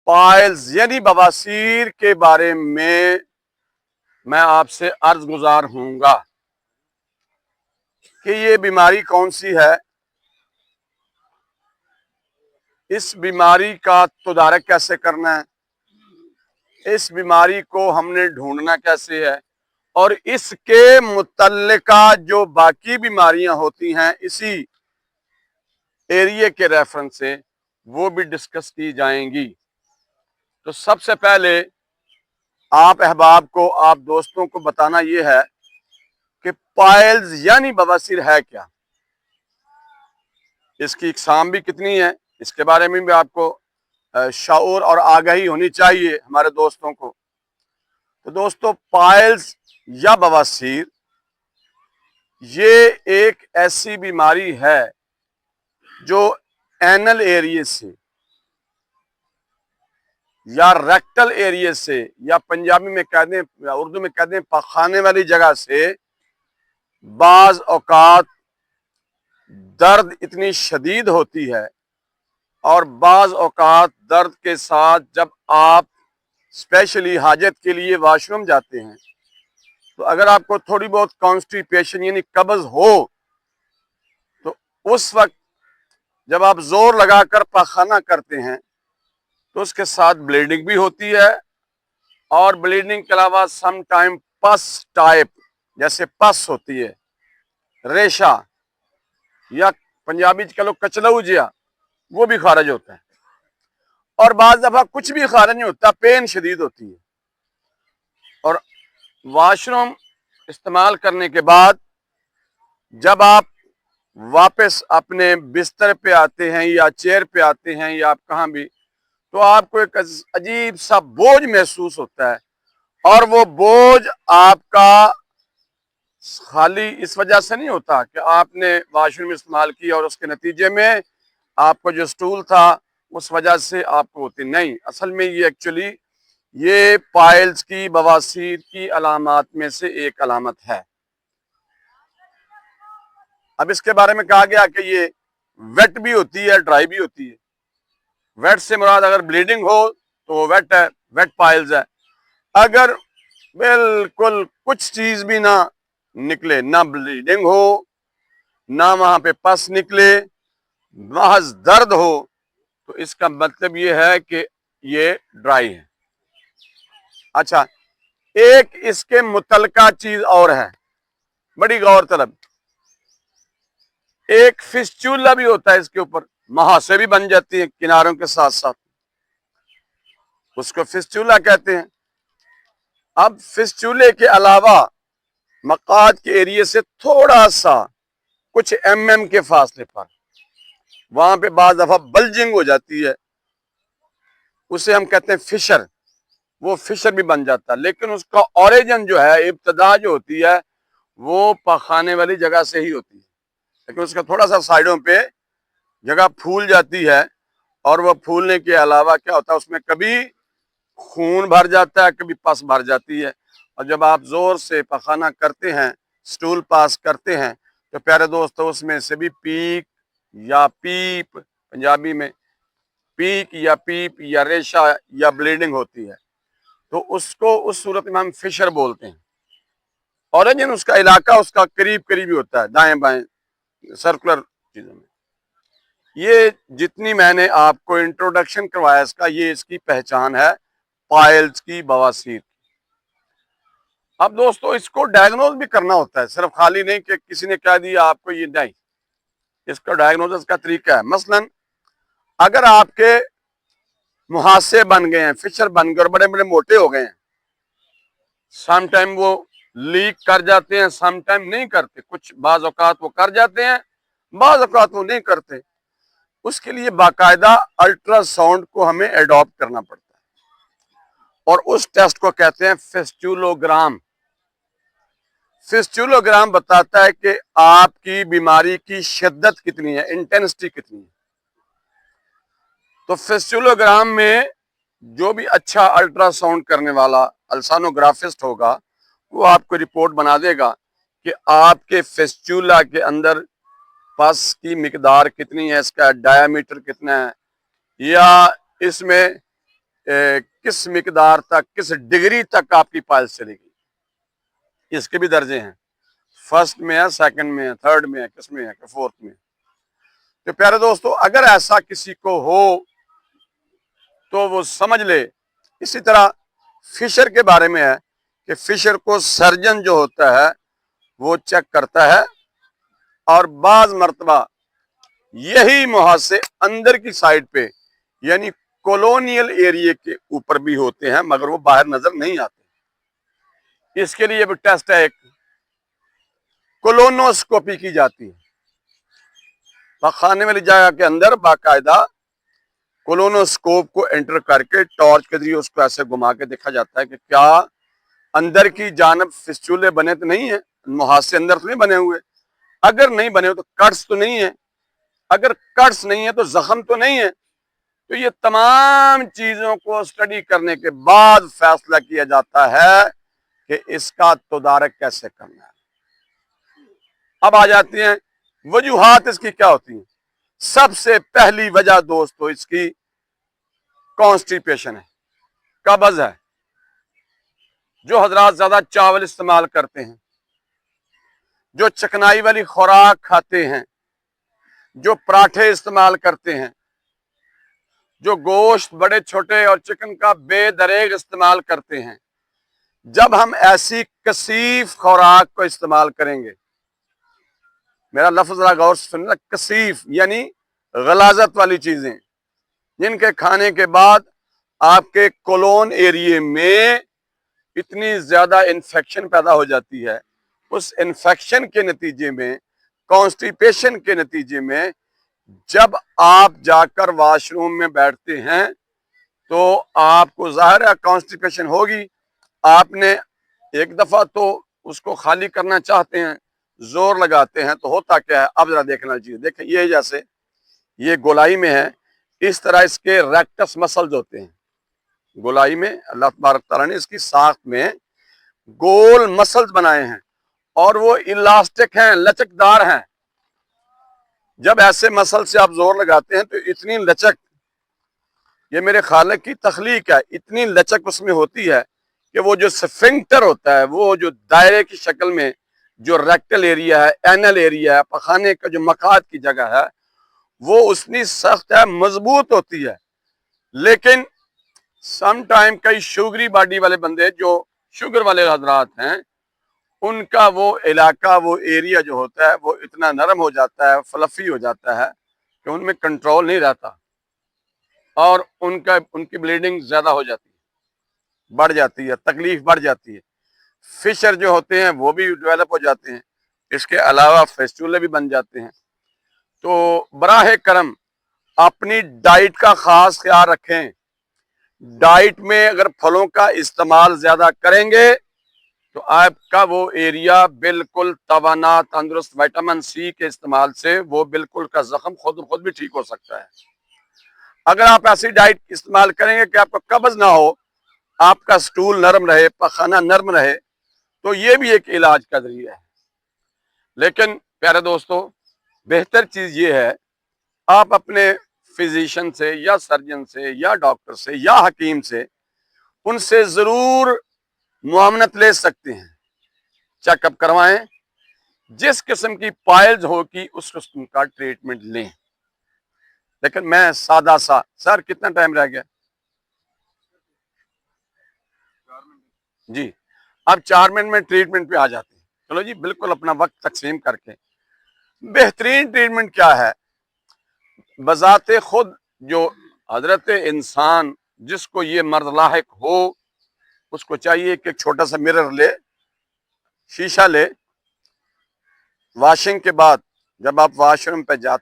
Piles यानी बवासीर के बारे में मैं आपसे अर्ज गुजार हूंगा कि ये बीमारी कौन सी है, इस बीमारी का तदारक कैसे करना है, इस बीमारी को हमने ढूंढना कैसे है, और इसके मुतल्लिका जो बाकी बीमारियां होती हैं इसी एरिया के रेफरेंस से वो भी डिस्कस की जाएंगी। तो सबसे पहले आप अहबाब को, आप दोस्तों को बताना ये है कि पाइल्स यानी बवासीर है क्या, इसकी इकसाम भी कितनी है, इसके बारे में भी आपको शऊर और आगाही होनी चाहिए हमारे दोस्तों को। तो दोस्तों, पाइल्स या बवासीर ये एक ऐसी बीमारी है जो एनल एरिया से या रेक्टल एरिया से, या पंजाबी में कह दें, उर्दू में कह दें पखाने वाली जगह से, बाज औकात दर्द इतनी शदीद होती है और बाज औकात दर्द के साथ जब आप स्पेशली हाजत के लिए वॉशरूम जाते हैं तो अगर आपको थोड़ी बहुत कॉन्स्टिपेशन यानी कब्ज हो तो उस वक्त जब आप जोर लगाकर पखाना करते हैं तो उसके साथ ब्लीडिंग भी होती है, और ब्लीडिंग के अलावा सम टाइम पस टाइप, जैसे पस होती है, रेशा या पंजाबी कह लो कचलऊ जिया, वो भी खारिज होता है। और बाज दफा कुछ भी खारिज नहीं होता, पेन शदीद होती है। और वॉशरूम इस्तेमाल करने के बाद जब आप वापस अपने बिस्तर पे आते हैं या चेयर पे आते हैं या आप कहाँ भी, तो आपको एक अजीब सा बोझ महसूस होता है, और वो बोझ आपका खाली इस वजह से नहीं होता कि आपने वॉशरूम इस्तेमाल किया और उसके नतीजे में आपको जो स्टूल था उस वजह से आपको होती नहीं। असल में ये एक्चुअली ये पाइल्स की, बवासीर की अलामात में से एक अलामत है। अब इसके बारे में कहा गया कि ये वेट भी होती है, ड्राई भी होती है। वेट से मुराद अगर ब्लीडिंग हो तो वो वेट है, वेट पाइल्स है। अगर बिल्कुल कुछ चीज भी ना निकले, ना ब्लीडिंग हो, ना वहां पे पस निकले, महज दर्द हो, तो इसका मतलब ये है कि ये ड्राई है। अच्छा, एक इसके मुतलका चीज और है, बड़ी गौर तलब। एक फिस्चूला भी होता है इसके ऊपर, महासे भी बन जाती है किनारों के साथ साथ, उसको फिस्चूला कहते हैं। अब फिस्चूले के अलावा मकाद के एरिया से थोड़ा सा कुछ एमएम के फासले पर वहां पे बाज दफा बल्जिंग हो जाती है, उसे हम कहते हैं फिशर। वो फिशर भी बन जाता है, लेकिन उसका ओरिजिन जो है, इब्तदा जो होती है, वो पखाने वाली जगह से ही होती है। लेकिन उसका थोड़ा सा साइडों पे जगह फूल जाती है, और वह फूलने के अलावा क्या होता है, उसमें कभी खून भर जाता है, कभी पस भर जाती है। और जब आप जोर से पखाना करते हैं, स्टूल पास करते हैं, तो प्यारे दोस्तों उसमें से भी पीक या पीप, पंजाबी में पीक या पीप या रेशा या ब्लीडिंग होती है, तो उसको उस सूरत में हम फिशर बोलते हैं। ओरिजिन उसका इलाका उसका करीब करीब ही होता है, दाएं बाएं सर्कुलर चीजों में। ये जितनी मैंने आपको इंट्रोडक्शन करवाया इसका, ये इसकी पहचान है पाइल्स की, बवासीर। अब दोस्तों इसको डायग्नोज भी करना होता है, सिर्फ खाली नहीं कि किसी ने कह दिया आपको ये, नहीं, इसका डायग्नोसिस का तरीका है। मसलन अगर आपके मुहासे बन गए हैं, फिशर बन गए और बड़े बड़े मोटे हो गए हैं, सम टाइम वो लीक कर जाते हैं, सम टाइम नहीं करते, कुछ बाज औकात वो कर जाते हैं, बाज औकात वो नहीं करते, उसके लिए बाकायदा अल्ट्रासाउंड को हमें एडॉप्ट करना पड़ता है, और उस टेस्ट को कहते हैं फिस्चुलोग्राम। फिस्चुलोग्राम बताता है कि आपकी बीमारी की शिद्दत कितनी है, इंटेंसिटी कितनी है। तो फिस्चुलोग्राम में जो भी अच्छा अल्ट्रासाउंड करने वाला अल्सानोग्राफिस्ट होगा, वो आपको रिपोर्ट बना देगा कि आपके फिस्चुला के अंदर पस की मिकदार कितनी है, इसका डायामीटर कितना है, या इसमें किस मिकदार तक, किस डिग्री तक आपकी पाइल्स चलेगी, इसके भी दर्जे हैं। फर्स्ट में है, सेकंड में है, थर्ड में है, किस में है, फोर्थ में। तो प्यारे दोस्तों, अगर ऐसा किसी को हो तो वो समझ ले। इसी तरह फिशर के बारे में है कि फिशर को सर्जन जो होता है वो चेक करता है, और बाज मर्तबा यही मुहासे अंदर की साइड पे यानी कॉलोनियल एरिया के ऊपर भी होते हैं, मगर वो बाहर नजर नहीं आते। इसके लिए भी टेस्ट है, एक कोलोनोस्कोपी की जाती है। पखाने वाली जगह के अंदर बाकायदा कोलोनोस्कोप को एंटर करके टॉर्च के जरिए उसको ऐसे घुमा के देखा जाता है कि क्या अंदर की जानब फिस्टूले बने तो नहीं है, मुहासे अंदर तो नहीं बने हुए। अगर नहीं बने हो तो कट्स तो नहीं है, अगर कट्स नहीं है तो जख्म तो नहीं है। तो ये तमाम चीजों को स्टडी करने के बाद फैसला किया जाता है कि इसका तदारक कैसे करना है। अब आ जाती हैं वजूहात इसकी क्या होती हैं। सबसे पहली वजह दोस्तों इसकी कॉन्स्टिपेशन है, कब्ज है। जो हजरात ज्यादा चावल इस्तेमाल करते हैं, जो चिकनाई वाली खुराक खाते हैं, जो पराठे इस्तेमाल करते हैं, जो गोश्त बड़े छोटे और चिकन का बेदरेग इस्तेमाल करते हैं, जब हम ऐसी कसीफ खुराक को इस्तेमाल करेंगे, मेरा लफ्ज जरा गौर से सुनना, कसीफ यानी गलाजत वाली चीजें, जिनके खाने के बाद आपके कोलोन एरिया में इतनी ज्यादा इन्फेक्शन पैदा हो जाती है, उस इन्फेक्शन के नतीजे में, कॉन्स्टिपेशन के नतीजे में, जब आप जाकर वॉशरूम में बैठते हैं तो आपको जाहिर है कॉन्स्टिपेशन होगी। आपने एक दफा तो उसको खाली करना चाहते हैं, जोर लगाते हैं, तो होता क्या है, अब जरा देखना चाहिए। देखें, ये जैसे ये गोलाई में है, इस तरह इसके रेक्टस मसल्स होते हैं। गोलाई में अल्लाह तबारक तआला ने इसकी साख्त में गोल मसल्स बनाए हैं और वो इलास्टिक हैं, लचकदार हैं। जब ऐसे मसल से आप जोर लगाते हैं तो इतनी लचक, ये मेरे खालिक की तख्लीक है, इतनी लचक उसमें होती है कि वो जो स्फिंक्टर होता है, वो जो दायरे की शक्ल में जो रेक्टल एरिया है, एनल एरिया है, पखाने का जो मकाद की जगह है, वो उतनी सख्त है, मजबूत होती है। लेकिन सम टाइम कई शुगरी बॉडी वाले बंदे, जो शुगर वाले हजरात हैं, उनका वो इलाका, वो एरिया जो होता है वो इतना नरम हो जाता है, फ्लफी हो जाता है कि उनमें कंट्रोल नहीं रहता और उनकी ब्लीडिंग ज्यादा हो जाती है, बढ़ जाती है, तकलीफ बढ़ जाती है। फिशर जो होते हैं वो भी डेवलप हो जाते हैं। इसके अलावा फेस्टूले भी बन जाते हैं। तो बराह करम अपनी डाइट का खास ख्याल रखें। डाइट में अगर फलों का इस्तेमाल ज्यादा करेंगे तो आपका वो एरिया बिल्कुल तवाना, तंदुरुस्त, विटामिन सी के इस्तेमाल से वो बिल्कुल का जख्म खुद भी ठीक हो सकता है। अगर आप ऐसी डाइट इस्तेमाल करेंगे कि आपको कब्ज ना हो, आपका स्टूल नरम रहे, पखाना नरम रहे, तो ये भी एक इलाज का जरिया है। लेकिन प्यारे दोस्तों, बेहतर चीज ये है, आप अपने फिजिशियन से या सर्जन से या डॉक्टर से या हकीम से, उनसे जरूर मुआवनत ले सकते हैं, चेकअप करवाएं, जिस किस्म की पाइल्स होगी उस किस्म का ट्रीटमेंट लें। लेकिन मैं सादा सा, सर कितना टाइम रह गया जी, अब 4 मिनट में ट्रीटमेंट पे आ जाते हैं। चलो जी, बिल्कुल अपना वक्त तकसीम करके। बेहतरीन ट्रीटमेंट क्या है, बजाते खुद जो हजरत इंसान जिसको ये मर्द लाहिक हो, उसको चाहिए कि एक छोटा सा मिरर ले, शीशा ले, वॉशिंग के बाद जब आप वॉशरूम पे जाते